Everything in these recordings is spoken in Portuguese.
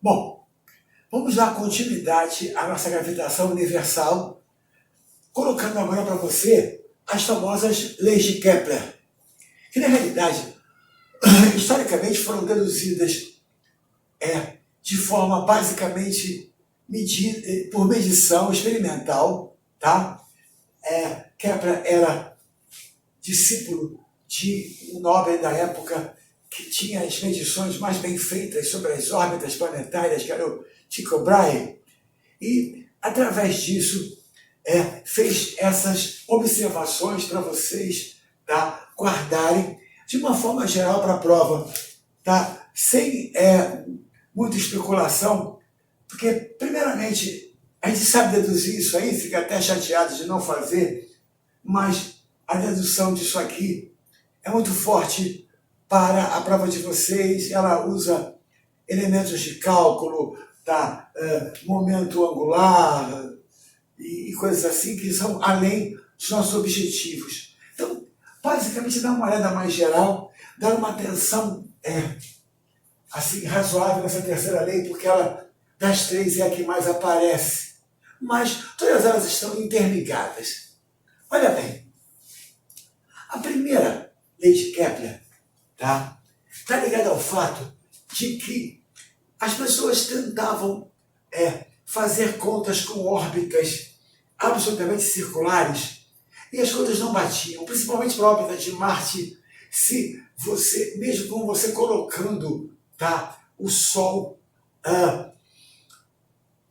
Bom, vamos dar continuidade à nossa gravitação universal, colocando agora para você as famosas leis de Kepler, que na realidade, historicamente foram deduzidas de forma basicamente por medição experimental, tá? Kepler era discípulo de um Nobel da época que tinha as medições mais bem feitas sobre as órbitas planetárias, que era o Tycho Brahe, e através disso fez essas observações para vocês, tá, guardarem de uma forma geral para a prova, tá, sem muita especulação, porque primeiramente a gente sabe deduzir isso aí, fica até chateado de não fazer, mas a dedução disso aqui é muito forte para a prova de vocês. Ela usa elementos de cálculo, tá? Momento angular e coisas assim que são além dos nossos objetivos. Então, basicamente, dá uma olhada mais geral, dá uma atenção assim, razoável nessa terceira lei, porque ela, das três, é a que mais aparece. Mas todas elas estão interligadas. Olha bem, a primeira lei de Kepler tá ligada ao fato de que as pessoas tentavam fazer contas com órbitas absolutamente circulares e as contas não batiam, principalmente para a órbita de Marte, se você, mesmo com você colocando, tá, o Sol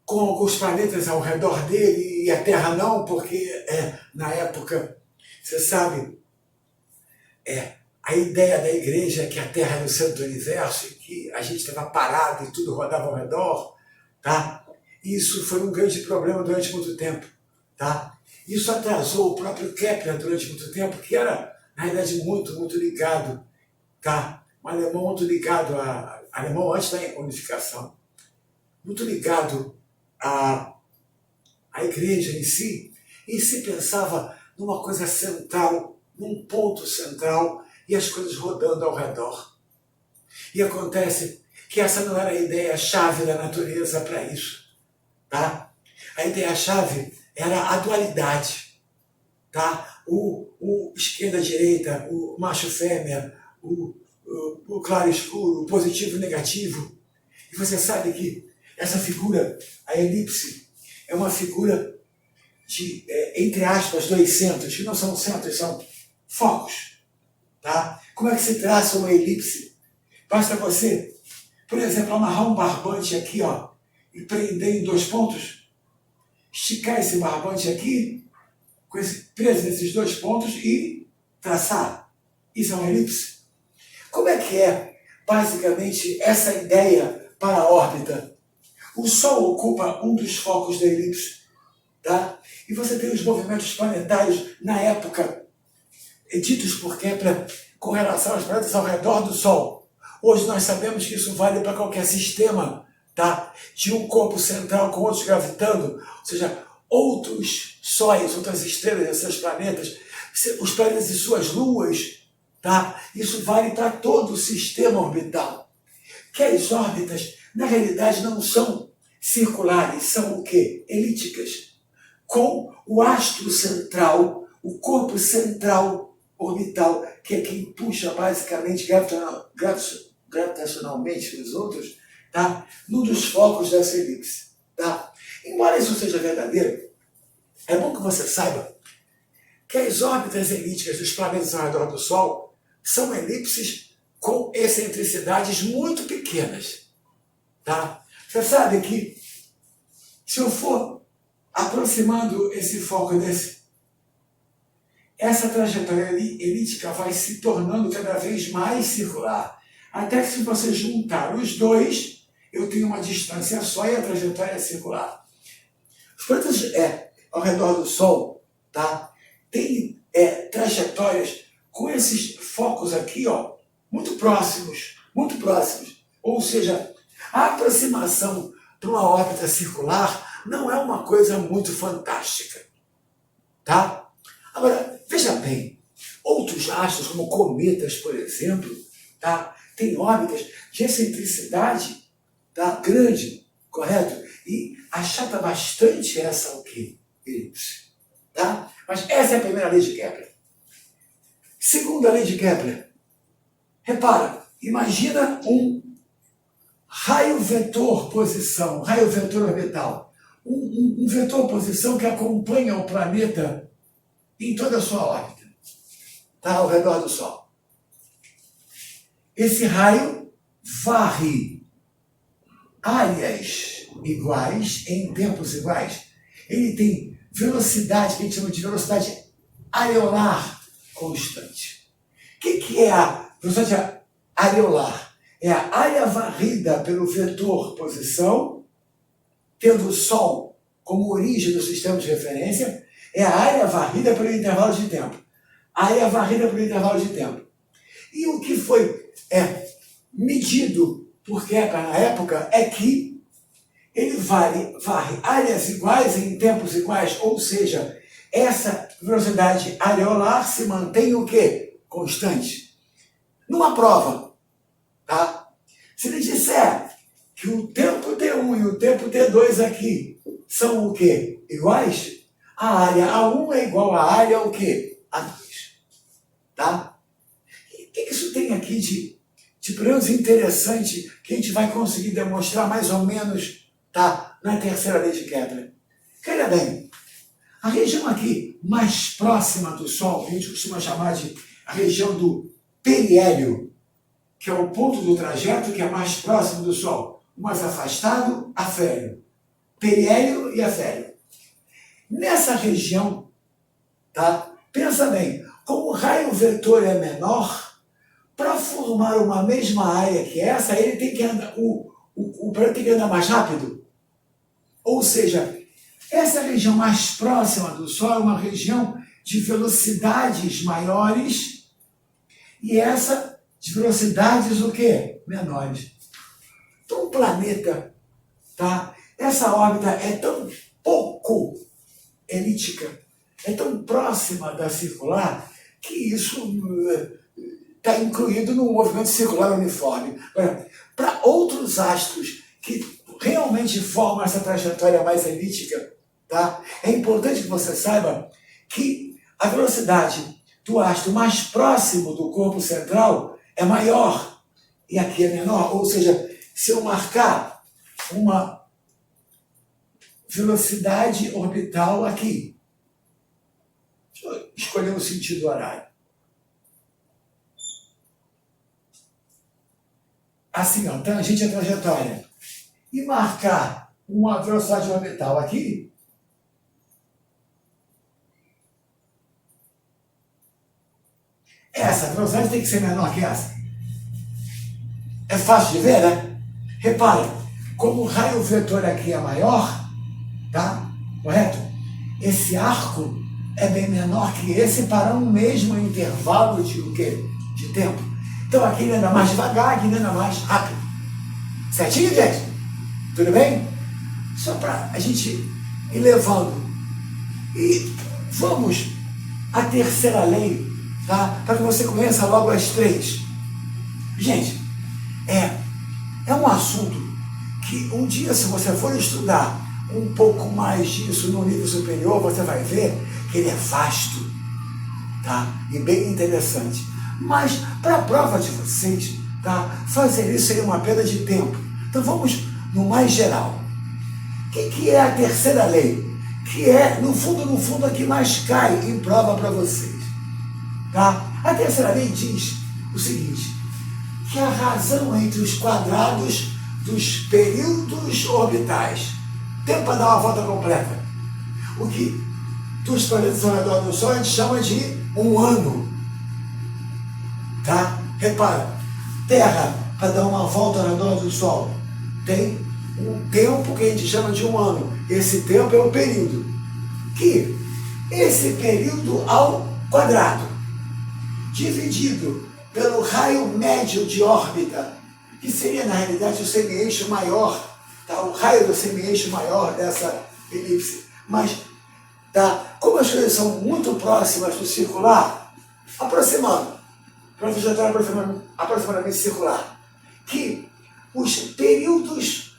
com alguns planetas ao redor dele e a Terra não, porque na época, você sabe, a ideia da igreja é que a Terra era o centro do universo e que a gente estava parado e tudo rodava ao redor, tá? Isso foi um grande problema durante muito tempo, tá? Isso atrasou o próprio Kepler durante muito tempo, que era, na realidade, muito ligado, tá? Um alemão muito ligado alemão antes da unificação, muito ligado à igreja em si, e se pensava numa coisa central, num ponto central, e as coisas rodando ao redor. E acontece que essa não era a ideia-chave da natureza para isso, tá? A ideia-chave era a dualidade, tá? O esquerda-direita, o macho-fêmea, o claro-escuro, o positivo-negativo. E você sabe que essa figura, a elipse, é uma figura de, entre aspas, dois centros, que não são centros, são focos. Tá? Como é que se traça uma elipse? Basta você, por exemplo, amarrar um barbante aqui, ó, e prender em dois pontos, esticar esse barbante aqui, preso nesses dois pontos e traçar. Isso é uma elipse. Como é que é, basicamente, essa ideia para a órbita? O Sol ocupa um dos focos da elipse, tá? E você tem os movimentos planetários na época ditos por Kepler com relação aos planetas ao redor do Sol. Hoje nós sabemos que isso vale para qualquer sistema, tá? De um corpo central com outros gravitando, ou seja, outros sóis, outras estrelas e seus planetas, os planetas e suas luas, tá? Isso vale para todo o sistema orbital. Que as órbitas, na realidade, não são circulares, são o quê? Elípticas, com o astro central, o corpo central orbital, que é quem puxa basicamente gravitacionalmente os outros, tá? Num dos focos dessa elipse. Tá? Embora isso seja verdadeiro, é bom que você saiba que as órbitas elípticas dos planetas ao redor do Sol são elipses com excentricidades muito pequenas. Tá? Você sabe que se eu for aproximando esse foco desse, essa trajetória elíptica vai se tornando cada vez mais circular. Até que se você juntar os dois, eu tenho uma distância só e a trajetória é circular. Os planetas ao redor do Sol, tá, tem trajetórias com esses focos aqui, ó, muito próximos. Ou seja, a aproximação para uma órbita circular não é uma coisa muito fantástica. Tá? Agora, veja bem, outros astros, como cometas, por exemplo, tá, têm órbitas de excentricidade tá? Grande, correto? E achata bastante essa o quê? Elipse. Tá? Mas essa é a primeira lei de Kepler. Segunda lei de Kepler. Repara, imagina um raio vetor posição, raio vetor orbital. Um vetor posição que acompanha o planeta em toda a sua órbita, tá? Ao redor do Sol. Esse raio varre áreas iguais em tempos iguais. Ele tem velocidade, que a gente chama de velocidade areolar constante. O que é a velocidade areolar? É a área varrida pelo vetor posição, tendo o Sol como origem do sistema de referência, é a área varrida pelo intervalo de tempo. A área varrida pelo intervalo de tempo. E o que foi medido por Kepler na época é que ele varre áreas iguais em tempos iguais, ou seja, essa velocidade areolar se mantém o quê? Constante. Numa prova, tá? Se ele disser que o tempo T1 e o tempo T2 aqui são o quê? Iguais, a área A1 é igual à área o quê? A2. Tá? E o que isso tem aqui de menos interessante que a gente vai conseguir demonstrar mais ou menos, tá? Na terceira lei de Kepler? Olha bem, a região aqui mais próxima do Sol, que a gente costuma chamar de a região do periélio, que é o ponto do trajeto que é mais próximo do Sol, o mais afastado, afélio. Periélio e afélio. Nessa região, tá? Pensa bem, como o raio vetor é menor, para formar uma mesma área que essa, ele tem que andar, o planeta tem que andar mais rápido. Ou seja, essa região mais próxima do Sol é uma região de velocidades maiores e essa de velocidades o quê? Menores. Então o planeta, tá? Essa órbita é tão pouco elíptica, é tão próxima da circular, que isso está incluído no movimento circular uniforme. Para outros astros que realmente formam essa trajetória mais elíptica, tá? É importante que você saiba que a velocidade do astro mais próximo do corpo central é maior e aqui é menor. Ou seja, se eu marcar uma velocidade orbital aqui, deixa eu escolher o sentido horário. Assim, ó, tangente à trajetória. E marcar uma velocidade orbital aqui, essa velocidade tem que ser menor que essa. É fácil de ver, né? Repara, como o raio vetor aqui é maior, tá? Correto? Esse arco é bem menor que esse para um mesmo intervalo de o quê? De tempo. Então aqui ele anda mais devagar, aqui ele anda mais rápido. Certinho, gente? Tudo bem? Só para a gente ir levando. E vamos à terceira lei, tá? Para que você conheça logo as três. Gente, é um assunto que um dia, se você for estudar um pouco mais disso no nível superior, você vai ver que ele é vasto, tá? E bem interessante. Mas, para a prova de vocês, tá? Fazer isso seria uma perda de tempo. Então vamos no mais geral. O que é a terceira lei? Que é, no fundo, a que mais cai em prova para vocês. Tá? A terceira lei diz o seguinte, que a razão entre os quadrados dos períodos orbitais, tempo para dar uma volta completa, o que dos planetas ao redor do Sol a gente chama de um ano. Tá? Repara, Terra, para dar uma volta ao redor do Sol, tem um tempo que a gente chama de um ano. Esse tempo é o período. Que esse período ao quadrado, dividido pelo raio médio de órbita, que seria na realidade o semi-eixo maior, tá? O raio do semi-eixo maior dessa elipse. Mas, tá? Como as coisas são muito próximas do circular, aproximando, para uma trajetória aproximadamente circular, que os períodos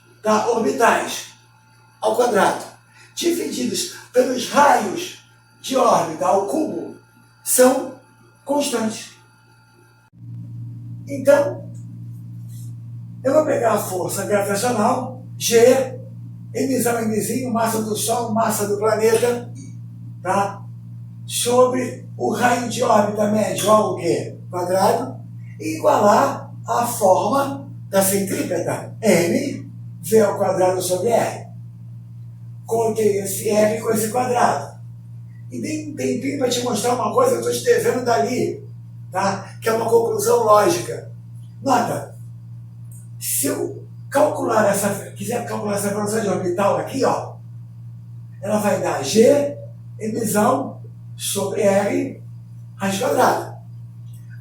orbitais ao quadrado, divididos pelos raios de órbita ao cubo, são constantes. Então, eu vou pegar a força gravitacional, G, emissão, emizinho, massa do Sol, massa do planeta, tá? Sobre o raio de órbita médio ao quê? Quadrado, e igualar a forma da centrípeta, M, V ao quadrado sobre R. Contei esse R com esse quadrado. E dei um tempinho para te mostrar uma coisa que eu estou te devendo dali, tá? Que é uma conclusão lógica. Nota, se eu quiser calcular essa velocidade orbital aqui, ó, ela vai dar G, emissão, sobre R, raiz quadrada.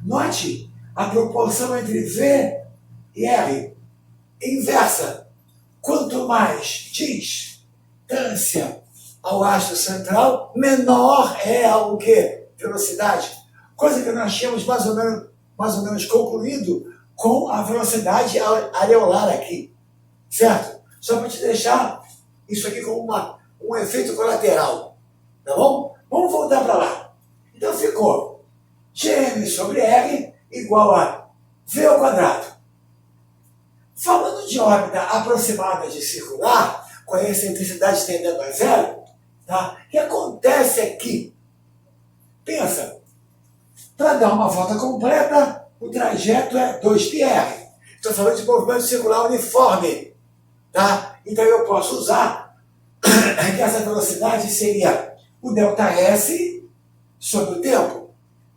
Note a proporção entre V e R inversa. Quanto mais distância ao astro central, menor é a o quê? Velocidade. Coisa que nós tínhamos mais ou menos concluído com a velocidade areolar aqui. Certo? Só para te deixar isso aqui como um efeito colateral. Tá bom? Vamos voltar para lá. Então ficou Gm sobre R igual a V ao quadrado. Falando de órbita aproximada de circular, com a excentricidade tendendo a zero, tá? O que acontece aqui? Pensa, para dar uma volta completa, o trajeto é 2πr. Estou falando de movimento circular uniforme. Tá? Então eu posso usar que essa velocidade seria o ΔS sobre o tempo.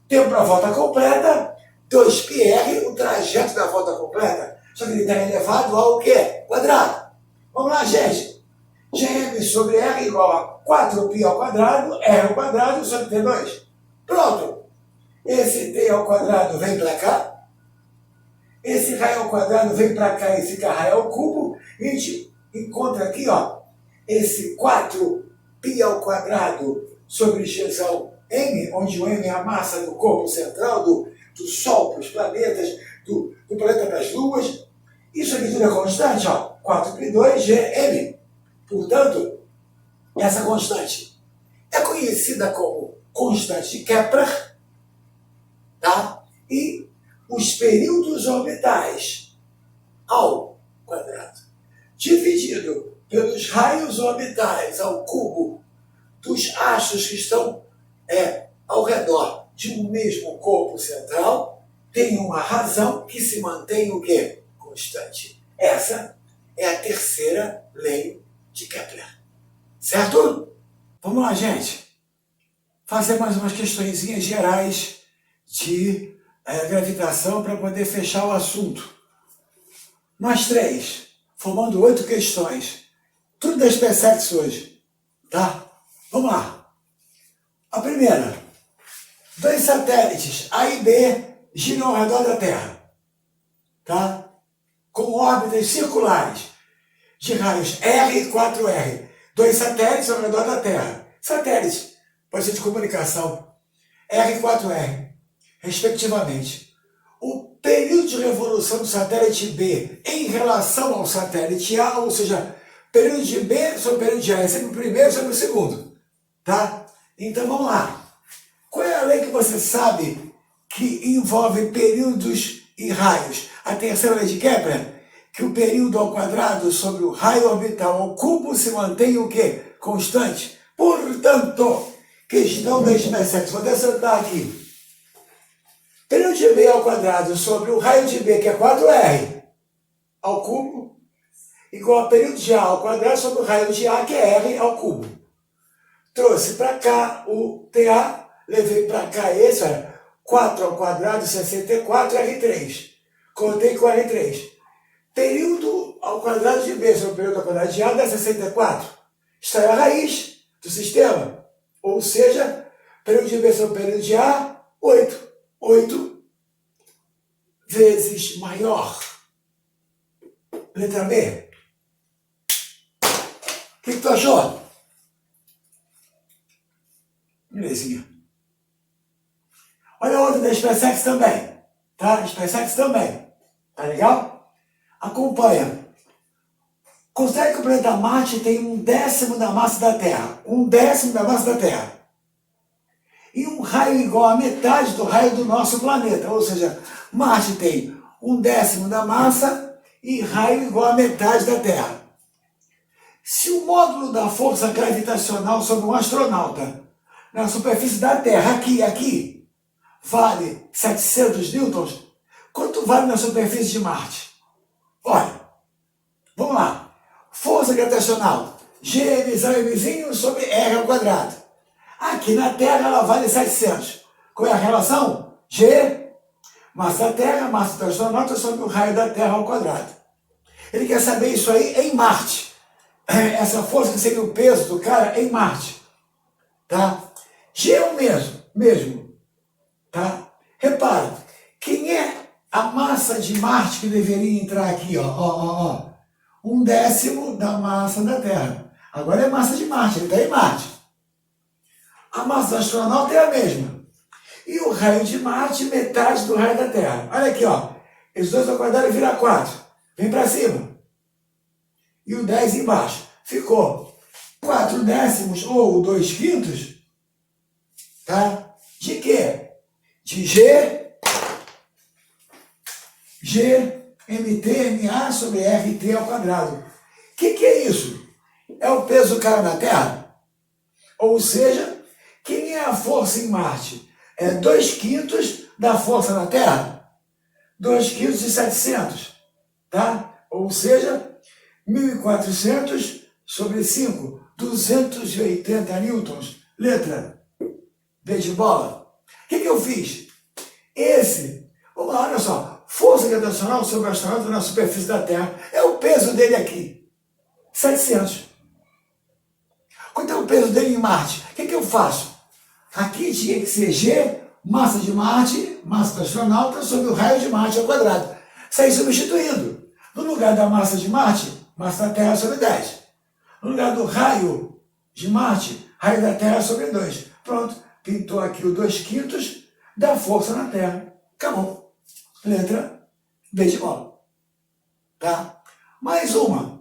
Tempo para a volta completa, 2πr, o trajeto da volta completa. Só que ele está elevado ao quê? Quadrado. Vamos lá, gente. Gm sobre R igual a 4π ao quadrado, R ao quadrado sobre T2. Pronto. Esse T ao quadrado vem para cá. Esse raio ao quadrado vem para cá e fica raio ao cubo. A gente encontra aqui, ó, esse 4π ao quadrado sobre extensão M, onde o M é a massa do corpo central, do Sol para os planetas, do planeta para as luas. Isso aqui tudo é constante, ó, 4π2Gm. Portanto, essa constante é conhecida como constante de Kepler, tá? E os períodos orbitais ao quadrado, dividido pelos raios orbitais ao cubo dos astros que estão ao redor de um mesmo corpo central, tem uma razão que se mantém o quê? Constante. Essa é a terceira lei de Kepler. Certo? Vamos lá, gente. Fazer mais umas questõezinhas gerais de gravitação para poder fechar o assunto. Nós três, formando 8 questões. Tudo da SpaceX hoje. Tá? Vamos lá. A primeira. 2 satélites, A e B, giram ao redor da Terra. Tá? Com órbitas circulares de raios R e 4R. 2 satélites ao redor da Terra. Satélites, pode ser de comunicação. R e 4R, respectivamente. O período de revolução do satélite B em relação ao satélite A, ou seja, período de B sobre o período de A, é sempre o primeiro sobre o segundo. Tá? Então vamos lá. Qual é a lei que você sabe que envolve períodos e raios? A terceira lei de Kepler, que o período ao quadrado sobre o raio orbital ao cubo se mantém o quê? Constante. Portanto, questão da SpaceX, vou acertar aqui. Período de B ao quadrado sobre o raio de B, que é 4R, ao cubo, igual a período de A ao quadrado sobre o raio de A, que é R, ao cubo. Trouxe para cá o TA, levei para cá esse, olha, 4 ao quadrado, 64, R3. Contei com R3. Período ao quadrado de B sobre o período ao quadrado de A dá 64. Está aí a raiz do sistema. Ou seja, período de B sobre o período de A, 8. 8 vezes maior. Letra B. O que tu achou? Belezinha. Olha a outra da SpaceX também. Tá? SpaceX também. Tá legal? Acompanha. Considere que o planeta Marte tem 1/10 da massa da Terra. 1/10 da massa da Terra. E um raio igual à metade do raio do nosso planeta. Ou seja, Marte tem 1/10 da massa e raio igual à metade da Terra. Se o módulo da força gravitacional sobre um astronauta na superfície da Terra, aqui, vale 700 newtons, quanto vale na superfície de Marte? Olha, vamos lá. Força gravitacional, G mzinho sobre R ao quadrado. Aqui na Terra ela vale 700. Qual é a relação? G, massa da Terra, massa do astronauta sobre o raio da Terra ao quadrado. Ele quer saber isso aí em Marte. Essa força que seria o peso do cara em Marte. Tá? G é o mesmo. Tá? Repara, quem é a massa de Marte que deveria entrar aqui? 1/10 da massa da Terra. Agora é massa de Marte, ele está em Marte. A massa do astronauta é a mesma. E o raio de Marte, metade do raio da Terra. Olha aqui, esses dois ao quadrado viram 4. Vem para cima. E o 10 embaixo. Ficou 4/10 ou 2/5, tá? De quê? De MT/MA sobre RT ao quadrado. O que é isso? É o peso do cara na Terra? Ou seja, quem é a força em Marte? É 2/5 da força na Terra? 2/5 de 700, tá? Ou seja, 1.400 sobre 5, 280 newtons. Letra B de bola. O que eu fiz? Vamos lá, olha só. Força gravitacional sobre o astronauta na superfície da Terra. É o peso dele aqui. 700. Quanto é o peso dele em Marte? O que eu faço? Aqui tinha que ser G, massa de Marte, massa do astronauta, sobre o raio de Marte ao quadrado. Saí substituindo. No lugar da massa de Marte, massa da Terra sobre 10. No lugar do raio de Marte, raio da Terra sobre 2. Pronto. Pintou aqui o 2/5 da força na Terra. Acabou. Letra B de bola. Tá? Mais uma.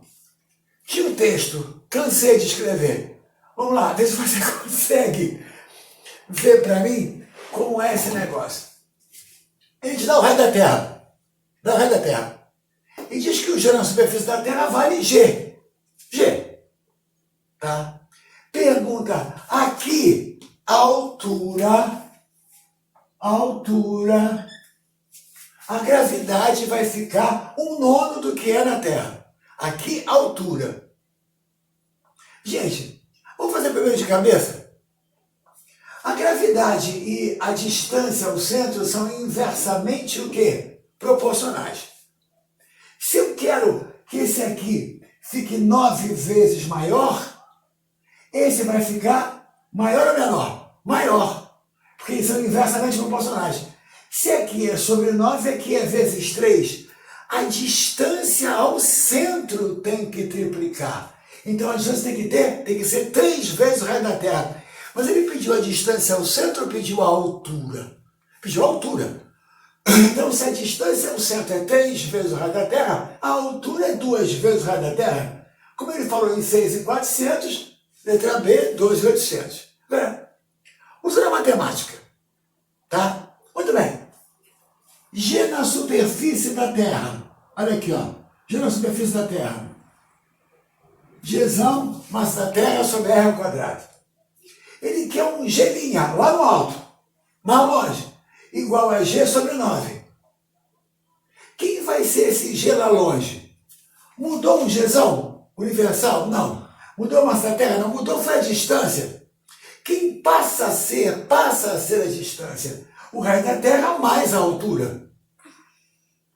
Tinha o texto. Cansei de escrever. Vamos lá, vê se você consegue ver para mim como é esse negócio. Ele te dá o raio da Terra. Dá o raio da Terra. E diz que o G na superfície da Terra vale G. G. Tá? Pergunta. Aqui, altura. A gravidade vai ficar 1/9 do que é na Terra. Aqui, altura. Gente, vamos fazer primeiro de cabeça? A gravidade e a distância ao centro são inversamente o quê? Proporcionais. Se eu quero que esse aqui fique 9 vezes maior, esse vai ficar maior ou menor? Maior. Porque eles são inversamente proporcionais. Se aqui é sobre 9, aqui é vezes 3. A distância ao centro tem que triplicar. Então a distância tem que ser 3 vezes o raio da Terra. Mas ele pediu a distância ao centro ou pediu a altura? Pediu a altura. Então se a distância ao centro é 3 vezes o raio da Terra, a altura é 2 vezes o raio da Terra. Como ele falou em 6.400, letra B, 2.800. Usando a matemática. Tá? Muito bem. G na superfície da Terra. Olha aqui, G na superfície da Terra. Gzão, massa da Terra sobre R ao quadrado. Ele quer um G' lá no alto, mais longe, igual a G sobre 9. Quem vai ser esse G lá longe? Mudou um Gzão universal? Não. Mudou a massa da Terra? Não. Mudou foi a distância. Quem passa a ser a distância? O raio da Terra mais a altura.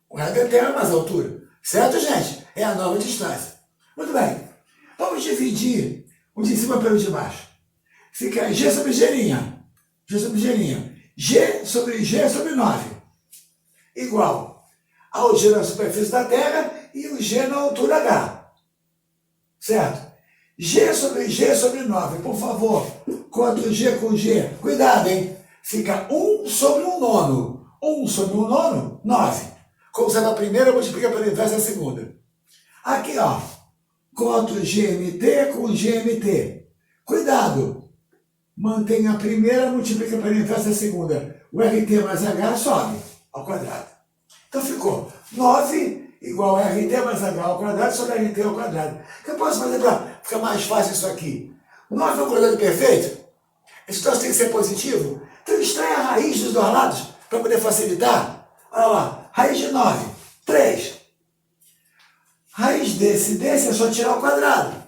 O raio da Terra mais a altura. Certo, gente? É a nova distância. Muito bem. Vamos dividir o de cima pelo de baixo. Fica G sobre G'. G sobre G'. G sobre 9. Igual ao G na superfície da Terra e o G na altura H. Certo? G sobre 9. Por favor, conta o G com G. Cuidado, hein? Fica 1 sobre 1/9. 1 sobre 1/9, 9. Como sendo a primeira, multiplica pelo inverso da segunda. Aqui, ó, conto GMT com GMT. Cuidado! Mantenha a primeira, multiplica pelo inverso da segunda. O RT mais H sobe ao quadrado. Então ficou 9 igual a RT mais H ao quadrado sobre RT ao quadrado. O que eu posso fazer para ficar mais fácil isso aqui? 9 é um quadrado perfeito? Esse troço tem que ser positivo? Então extrai a raiz dos dois lados para poder facilitar. Olha lá, raiz de 9, 3. Raiz desse é só tirar o quadrado.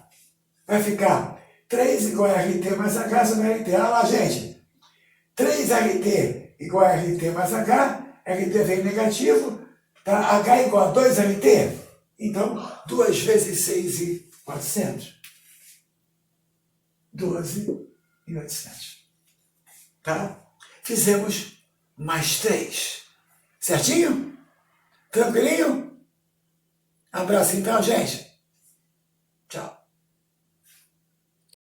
Vai ficar 3 igual a RT mais H sobre RT. Olha lá, gente. 3RT igual a RT mais H. RT vem negativo. Tá? H igual a 2RT. Então, 2 vezes 6.400. 12.800. Tá? Fizemos mais 3. Certinho? Tranquilinho? Abraço então, gente. Tchau.